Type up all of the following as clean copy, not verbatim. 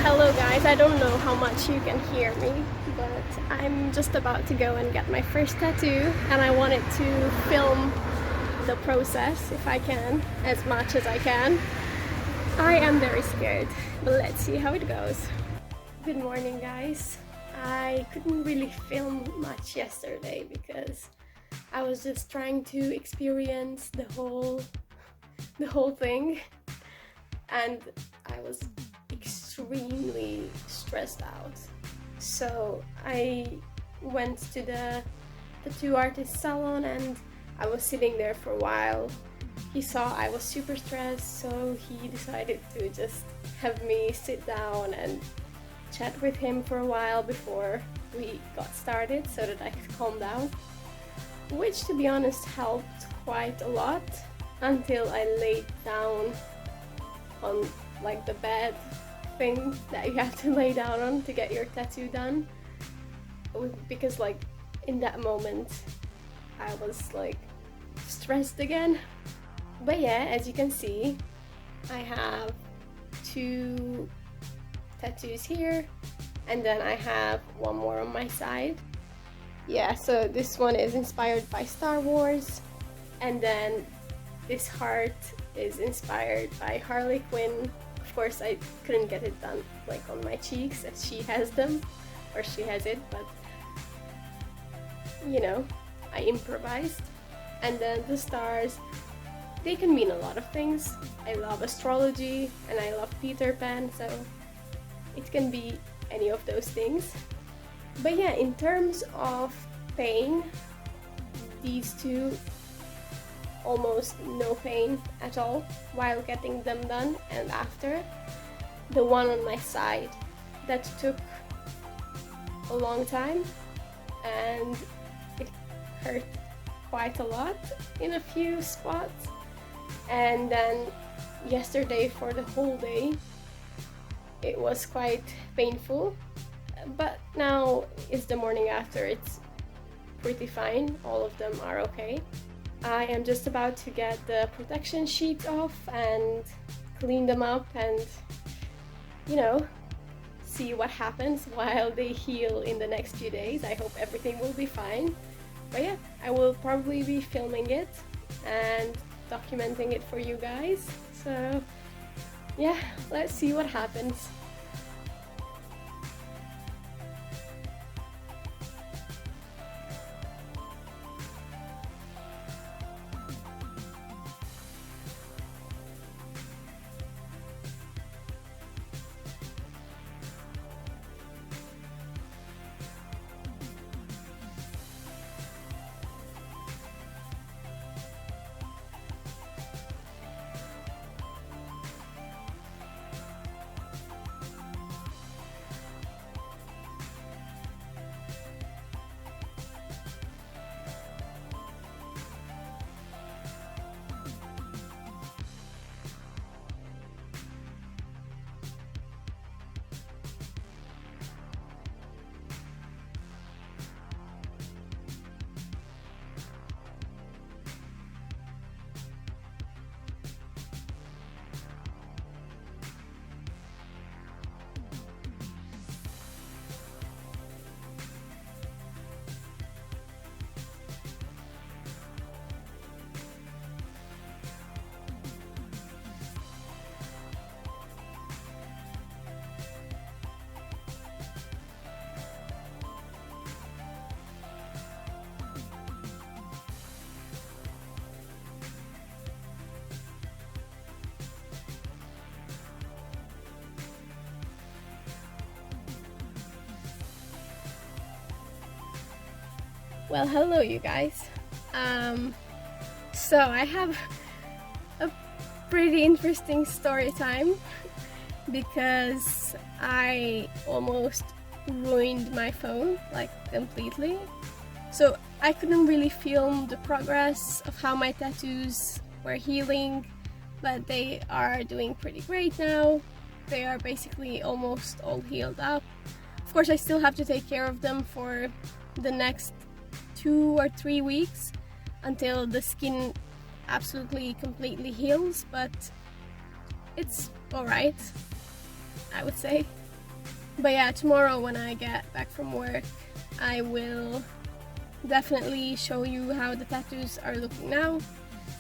Hello guys, I don't know how much you can hear me, but I'm just about to go and get my first tattoo and I wanted to film the process if I can, as much as I can. I am very scared, but let's see how it goes. Good morning guys. I couldn't really film much yesterday because I was just trying to experience the whole thing, and I was extremely stressed out. So I went to the tattoo artist salon and I was sitting there for a while. He saw I was super stressed, so he decided to just have me sit down and chat with him for a while before we got started so that I could calm down, which to be honest helped quite a lot until I laid down on like the bed thing that you have to lay down on to get your tattoo done, because like in that moment I was like stressed again. But yeah, as you can see, I have 2 tattoos here and then I have one more on my side. Yeah, so this one is inspired by Star Wars, and then this heart is inspired by Harley Quinn. Of course I couldn't get it done like on my cheeks as she has them, or she has it, but you know, I improvised. And then the stars, they can mean a lot of things. I love astrology and I love Peter Pan, so it can be any of those things. But yeah, in terms of pain, these 2, almost no pain at all while getting them done, and after. The one on my side, that took a long time and it hurt quite a lot in a few spots. And then yesterday for the whole day it was quite painful, but now it's the morning after, it's pretty fine, all of them are okay. I am just about to get the protection sheets off and clean them up and, you know, see what happens while they heal in the next few days. I hope everything will be fine. But yeah, I will probably be filming it and documenting it for you guys. So yeah, let's see what happens. Well, hello you guys. So I have a pretty interesting story time because I almost ruined my phone, like completely. So I couldn't really film the progress of how my tattoos were healing, but they are doing pretty great now. They are basically almost all healed up. Of course, I still have to take care of them for the next 2 or 3 weeks until the skin absolutely completely heals, but it's alright, I would say. But yeah, tomorrow when I get back from work, I will definitely show you how the tattoos are looking now,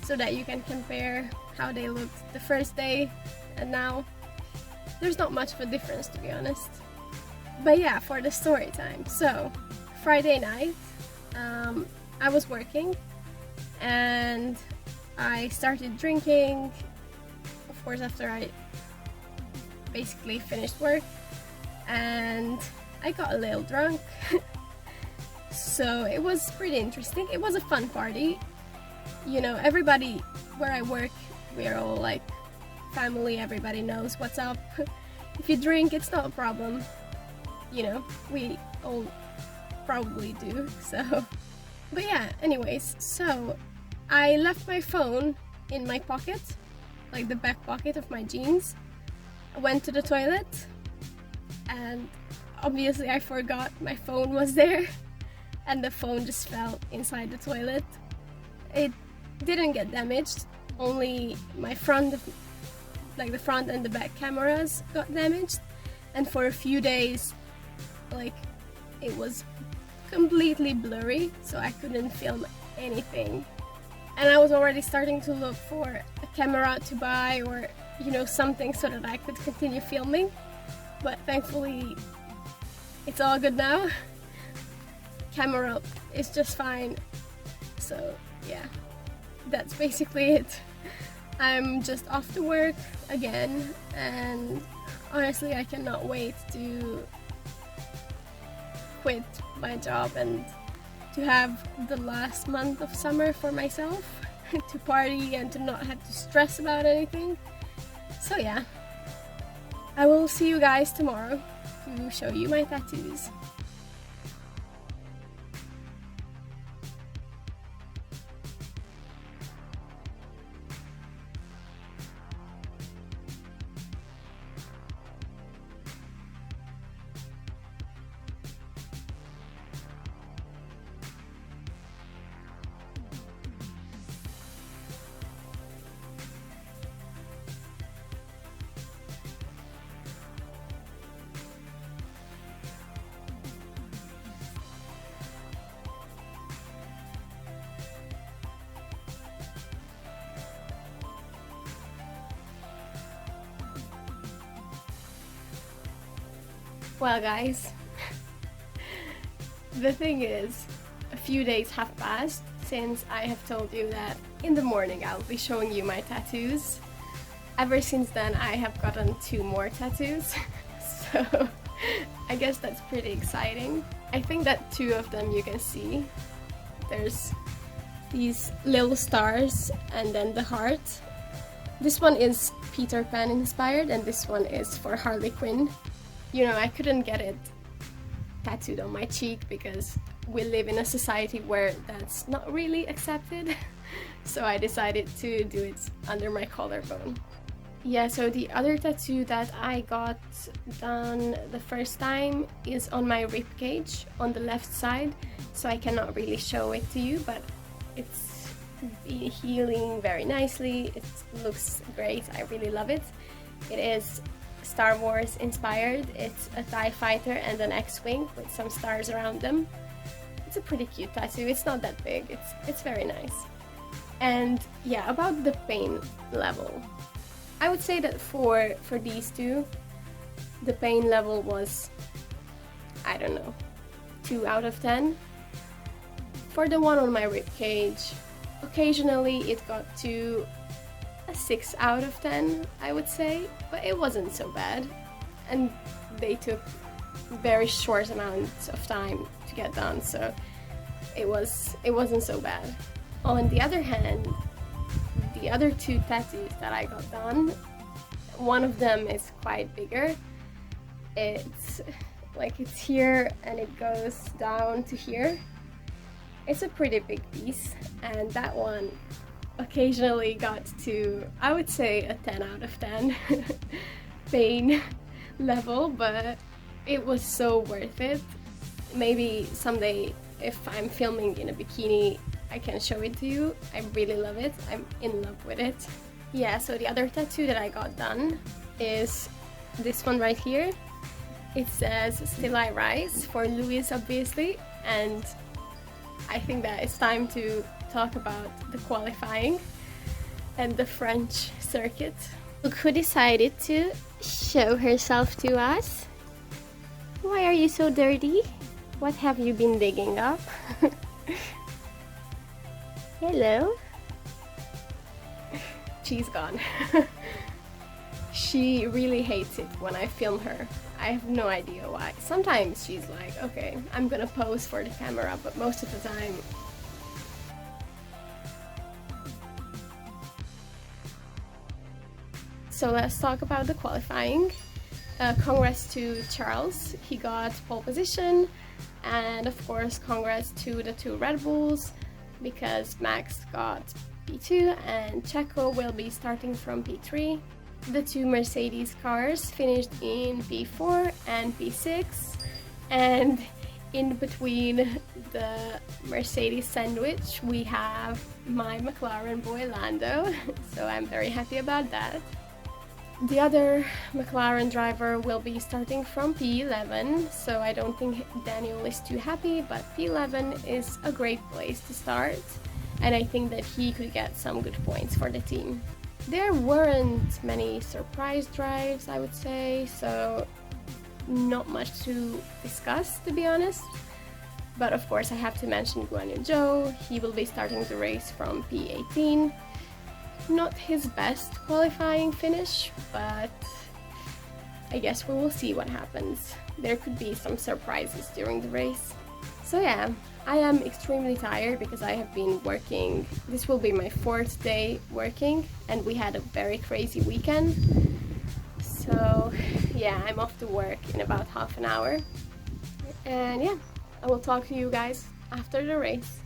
so that you can compare how they looked the first day and now. There's not much of a difference, to be honest. But yeah, for the story time. So, Friday night, I was working and I started drinking, of course, after I basically finished work, and I got a little drunk. So it was pretty interesting. It was a fun party. You know, everybody where I work, we're all like family, everybody knows what's up. If you drink, it's not a problem. You know, we all probably do, so. But yeah, anyways, so I left my phone in my pocket, like the back pocket of my jeans. I went to the toilet, and obviously I forgot my phone was there, and the phone just fell inside the toilet. It didn't get damaged, only my front, like the front and the back cameras got damaged, and for a few days, like, it was completely blurry, so I couldn't film anything. And I was already starting to look for a camera to buy, or, you know, something so that I could continue filming, but thankfully it's all good now. Camera is just fine, so yeah, that's basically it. I'm just off to work again, and honestly I cannot wait to quit my job and to have the last month of summer for myself, to party and to not have to stress about anything. So yeah, I will see you guys tomorrow to show you my tattoos. Well guys, the thing is, a few days have passed since I have told you that in the morning I'll be showing you my tattoos. Ever since then I have gotten 2 more tattoos, so I guess that's pretty exciting. I think that 2 of them you can see. There's these little stars and then the heart. This one is Peter Pan inspired, and this one is for Harley Quinn. You know, I couldn't get it tattooed on my cheek because we live in a society where that's not really accepted. So I decided to do it under my collarbone. Yeah, so the other tattoo that I got done the first time is on my rib cage on the left side. So I cannot really show it to you, but it's been healing very nicely. It looks great. I really love it. It is Star Wars inspired. It's a TIE fighter and an X-wing with some stars around them. It's a pretty cute tattoo. It's not that big. It's very nice. And yeah, about the pain level, I would say that for these 2, the pain level was, I don't know, 2 out of 10. For the one on my rib cage, occasionally it got to a 6 out of 10, I would say, but it wasn't so bad, and they took very short amounts of time to get done, so it wasn't so bad. On the other hand, the other 2 tattoos that I got done, one of them is quite bigger. It's here and it goes down to here. It's a pretty big piece, and that one occasionally got to, I would say, a 10 out of 10 pain level, but it was so worth it. Maybe someday if I'm filming in a bikini I can show it to you. I really love it. I'm in love with it. Yeah, so the other tattoo that I got done is this one right here. It says Still I Rise for Louis, obviously, and I think that it's time to talk about the qualifying and the French circuit. Look who decided to show herself to us. Why are you so dirty? What have you been digging up? Hello? She's gone. She really hates it when I film her. I have no idea why. Sometimes she's like, okay, I'm gonna pose for the camera, but most of the time... So let's talk about the qualifying. Congrats to Charles, he got pole position, and of course congrats to the two Red Bulls, because Max got P2 and Checo will be starting from P3. The two Mercedes cars finished in P4 and P6, and in between the Mercedes sandwich we have my McLaren boy Lando, so I'm very happy about that. The other McLaren driver will be starting from P11, so I don't think Daniel is too happy, but P11 is a great place to start, and I think that he could get some good points for the team. There weren't many surprise drives, I would say, so not much to discuss, to be honest. But of course I have to mention Guan Yu Zhou. He will be starting the race from P18. Not his best qualifying finish, but I guess we will see what happens. There could be some surprises during the race. So yeah, I am extremely tired because I have been working. This will be my 4th day working, and we had a very crazy weekend. So yeah, I'm off to work in about half an hour. And yeah, I will talk to you guys after the race.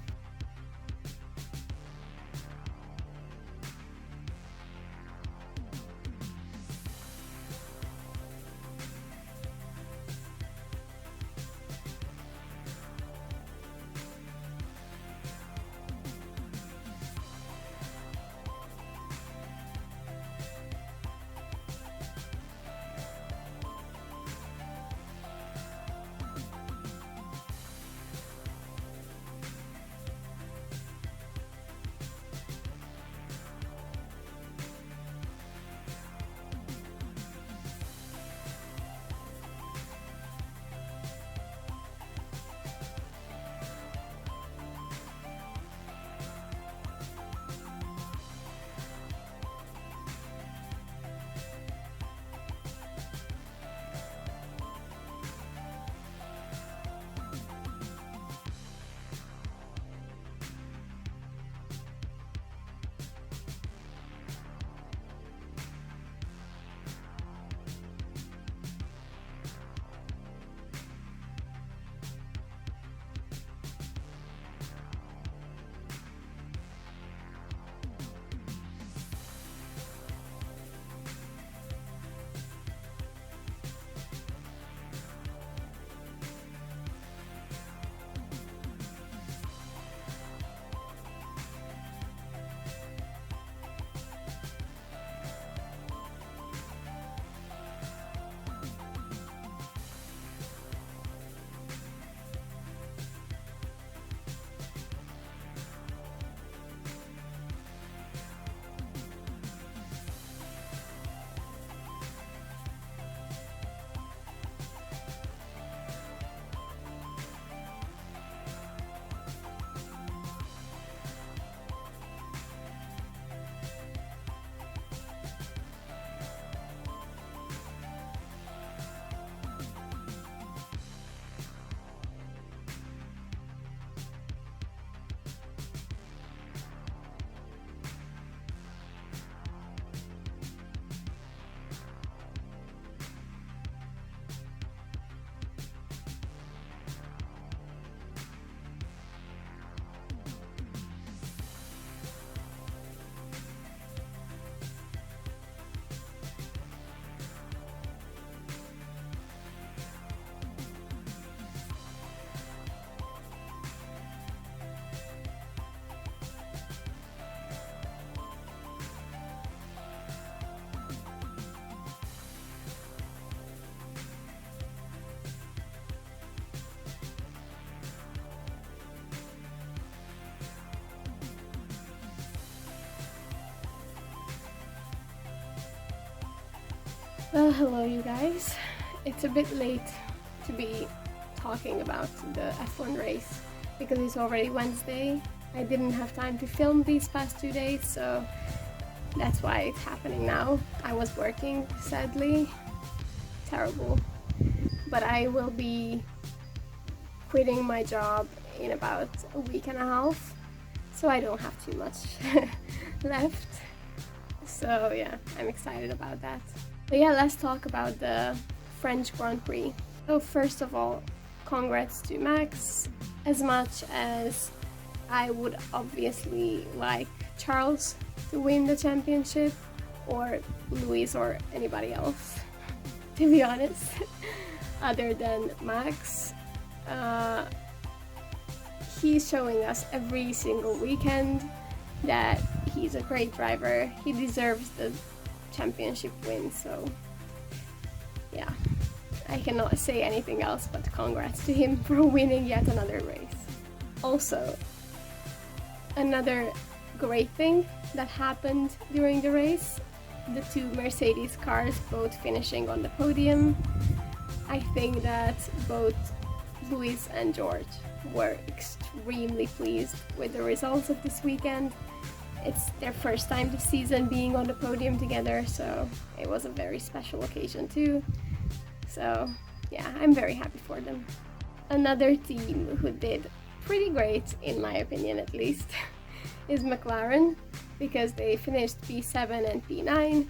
Well, hello you guys. It's a bit late to be talking about the F1 race because it's already Wednesday. I didn't have time to film these past 2 days, so that's why it's happening now. I was working, sadly. Terrible. But I will be quitting my job in about a week and a half, so I don't have too much left. So yeah, I'm excited about that. But yeah, let's talk about the French Grand Prix. So first of all, congrats to Max. As much as I would obviously like Charles to win the championship, or Louis or anybody else, to be honest, other than Max. He's showing us every single weekend that he's a great driver. He deserves the championship win, so yeah, I cannot say anything else but congrats to him for winning yet another race. Also, another great thing that happened during the race, the two Mercedes cars both finishing on the podium. I think that both Louis and George were extremely pleased with the results of this weekend. It's their first time this season being on the podium together, so it was a very special occasion too. So yeah, I'm very happy for them. Another team who did pretty great, in my opinion at least, is McLaren, because they finished P7 and P9,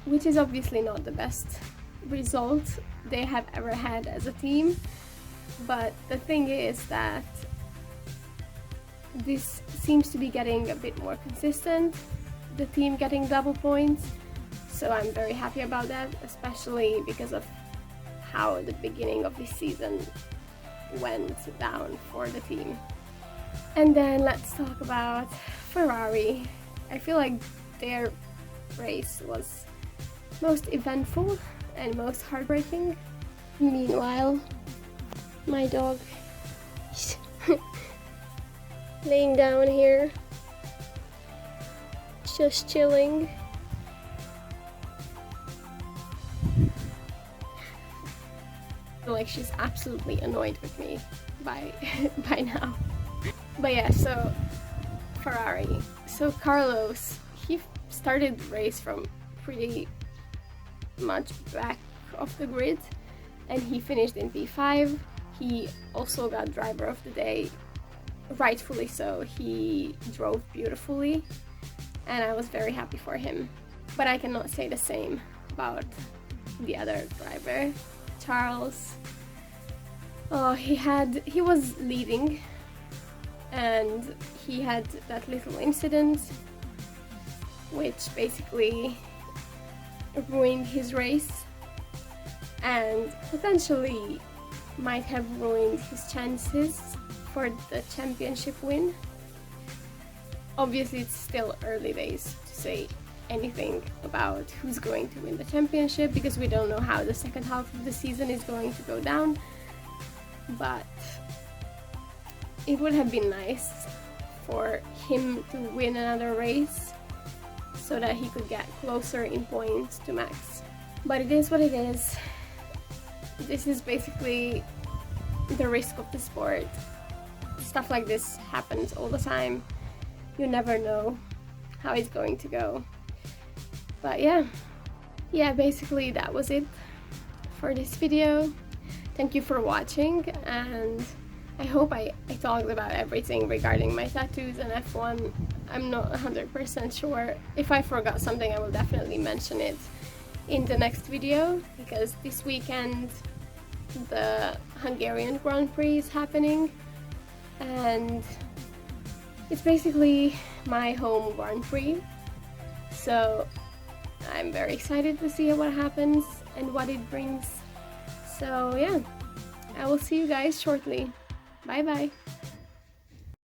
which is obviously not the best result they have ever had as a team. But the thing is that this seems to be getting a bit more consistent, the team getting double points, so I'm very happy about that, especially because of how the beginning of this season went down for the team. And then let's talk about Ferrari. I feel like their race was most eventful and most heartbreaking. Meanwhile, my dog is laying down here, just chilling. I feel like she's absolutely annoyed with me by now. But yeah, so Ferrari. So Carlos, he started the race from pretty much back of the grid, and he finished in P5. He also got driver of the day, rightfully so. He drove beautifully and I was very happy for him. But I cannot say the same about the other driver, Charles. Oh, he was leading and he had that little incident which basically ruined his race and potentially might have ruined his chances for the championship win. Obviously, it's still early days to say anything about who's going to win the championship because we don't know how the second half of the season is going to go down, but it would have been nice for him to win another race so that he could get closer in points to Max. But it is what it is. This is basically the risk of the sport. Stuff like this happens all the time. You never know how it's going to go. But yeah, basically that was it for this video. Thank you for watching, and I hope I talked about everything regarding my tattoos and F1. I'm not 100% sure. If I forgot something, I will definitely mention it in the next video, because this weekend the Hungarian Grand Prix is happening and it's basically my home Grand Prix, so I'm very excited to see what happens and what it brings. So yeah, I will see you guys shortly. Bye bye.